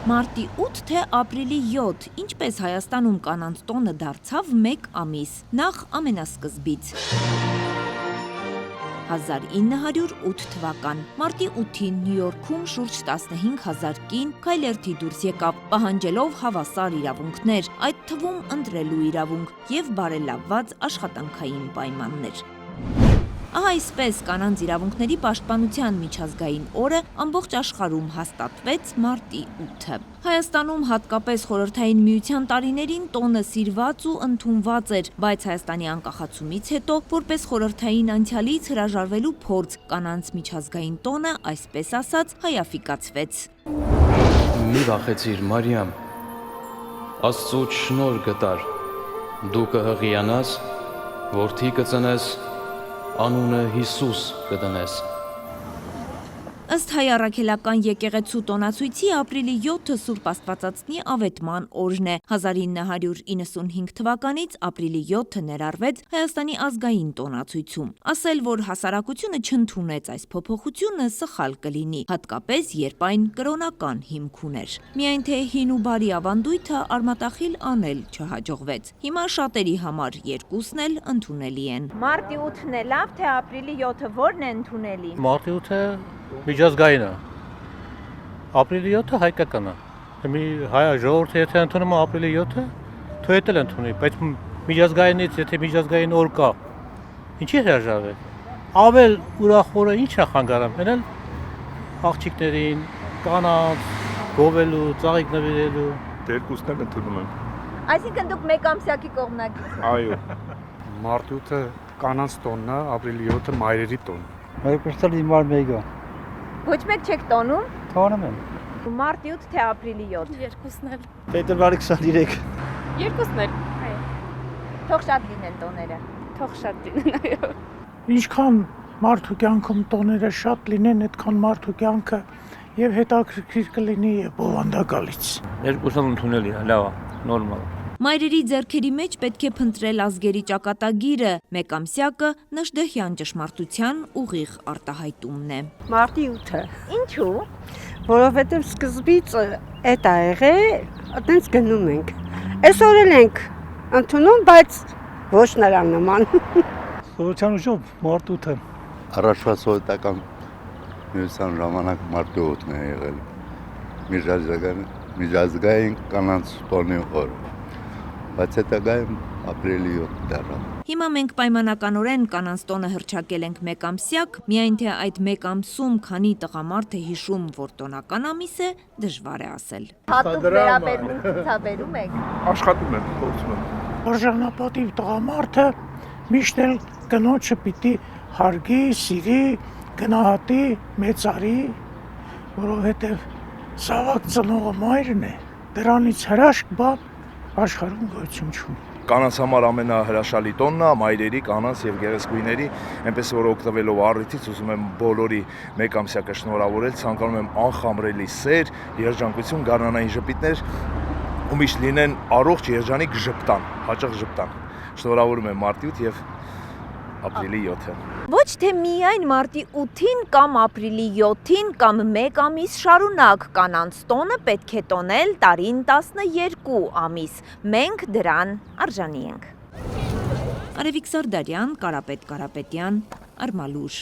Մարտի 8 թե ապրիլի 7, ինչպես Հայաստանում կանանց տոնը դարձավ 1 ամիս, նախ ամենասկզբից։ 1908 թվական, մարտի 8-ին Նյու Յորքում շուրջ 15,000 կին քայլերթի դուրս եկավ, պահանջելով հավասար իրավունքներ, այդ թվում ընտրելու իրավունք և բարելավված աշխատանքային պայմաններ։ Ահա այսպես կանանց իրավունքների պաշտպանության միջազգային օրը ամբողջ աշխարհում հաստատվեց մարտի 8-ը։ Հայաստանում հատկապես Խորհրդային Միության տարիներին տոնը սիրված ու ընդունված էր, բայց Հայաստանի անկախացումից հետո, որպես խորհրդային անցյալից հրաժարվելու փորձ, կանանց միջազգային տոնը, այսպես ասած, հայաֆիկացվեց։ Մի վախեցիր, Մարիամ, Աստծուց շնորհ գտար, դու կհղիանաս, որդի կծնես, անունը Հիսուս կդնես։ Ըստ հայ առաքելական եկեղեցու տոնացույցի ապրիլի 7-ը Սուրբ Աստվածածնի ավետման օրն է։ 1995 թվականից ապրիլի 7-ը ներառվեց Հայաստանի ազգային տոնացույցում։ Ասել, որ հասարակությունը չընդունեց այս փոփոխությունը, սխալ կլինի, հատկապես երբ այն կրոնական հիմք ուներ։ Միայն թե հին ու բարի ավանդույթը արմատախիլ անել չհաջողվեց։ Հիմա շատերի համար երկուսն էլ ընդունելի են։ Մարտի 8-ն է լավ, թե ապրիլի 7-ը որն է ընդունելի։ Մարտի 8-ը միջազգային է, ապրիլի 7-ը հայկական է։ Հայ ժողովուրդը եթե ընդունում է ապրիլի 7-ը, թող էլ ընդունի, բայց միջազգայինից եթե միջազգային օր կա, ինչի հրաժարվել։ Ավել ուրախ օրը ինչ է խանգարում, մենալ աղջիկներին, կանանց, գովելու, ծաղիկ նվիրելու։ Երկուսն էլ ընդունում եմ։ Այսինքն դուք մեկ ամսյակի կողմնակից։ Այո։ Մարտի 8-ը կանանց տոնն է, ապրիլի 7-ը մայրերի տոն։ Երկուսն էլ հիմար մեկ է։ Ոչ մեկ չեք տոնում։ Տոնում եմ։ Մարտի 8 թե ապրիլի 7։ Երկուսն էլ։ Փետրվարի 23։ Երկուսն էլ։ Թող շատ լինեն տոները։ Թող շատ լինեն, այո։ Ինչքան մարդու կյանքում տոները շատ լինեն, այդքան մարդու կյանքը եւ հետաքրքիր կլինի եւ բովանդակալից։ Երկուսն ընդունելի է, լավ է, նորմալ է։ Մայրերի ձեռքերի մեջ պետք է փնտրել ազգերի ճակատագիրը, մեկ ամսյակը Նժդեհյան ճշմարտության ուղիղ արտահայտումն է։ Մարտի 8-ը։ Ինչու՞։ Որովհետև սկզբից էդ ա եղել, այտենց գնում ենք։ Այսօր էլ ենք ընդունում, բայց ոչ նրան նման։ Սովետյան ուժով մարտի 8-ը։ Առաջվա սովետական միության ժամանակ մարտի 8-ն է եղել։ Միջազգային կանանց տոնի օր։ Բայց հետագայում ապրիլի 7 դառավ։ Հիմա մենք պայմանականորեն կանանց տոնը հռչակել ենք մեկ ամսյակ, միայն թե այդ մեկ ամսում քանի տղամարդ է հիշում, որ տոնական ամիս է, դժվար է ասել։ Հատուկ վերաբերմունք ցուցաբերում եք։ Աշխատում եմ, փորձում եմ։ Արժանապատիվ տղամարդը միշտ էլ կնոջը պիտի հարգի, սիրի, գնահատի, մեծարի, որովհետև զավակ ծնողը մայրն է, դրանից հրաշք բան աշխարհում գոյություն չունի։ Կանանց համար ամենահրաշալի տոնն է մայրերի, կանանց եւ գեղեցկուհիների, այնպես որ օգտվելով առիթից ուզում եմ բոլորի մեկ ամսյակը շնորհավորել, ցանկանում եմ անխամրելի սեր, երջանկություն, գարնանային ժպիտներ ու միշտ լինեն առողջ, երջանիկ ժպտան, հաճախ ժպտան։ Շնորհավորում եմ մարտի 8 եւ ապրիլի 7-ը։ Ոչ թե միայն մարտի 8-ին կամ ապրիլի 7-ին կամ մեկ ամիս շարունակ կանանց տոնը պետք է տոնել տարին 12 ամիս։ Մենք դրան արժանի ենք։ Արևիկ Սարդարյան, Կարապետ Կարապետյան, Արմալուր։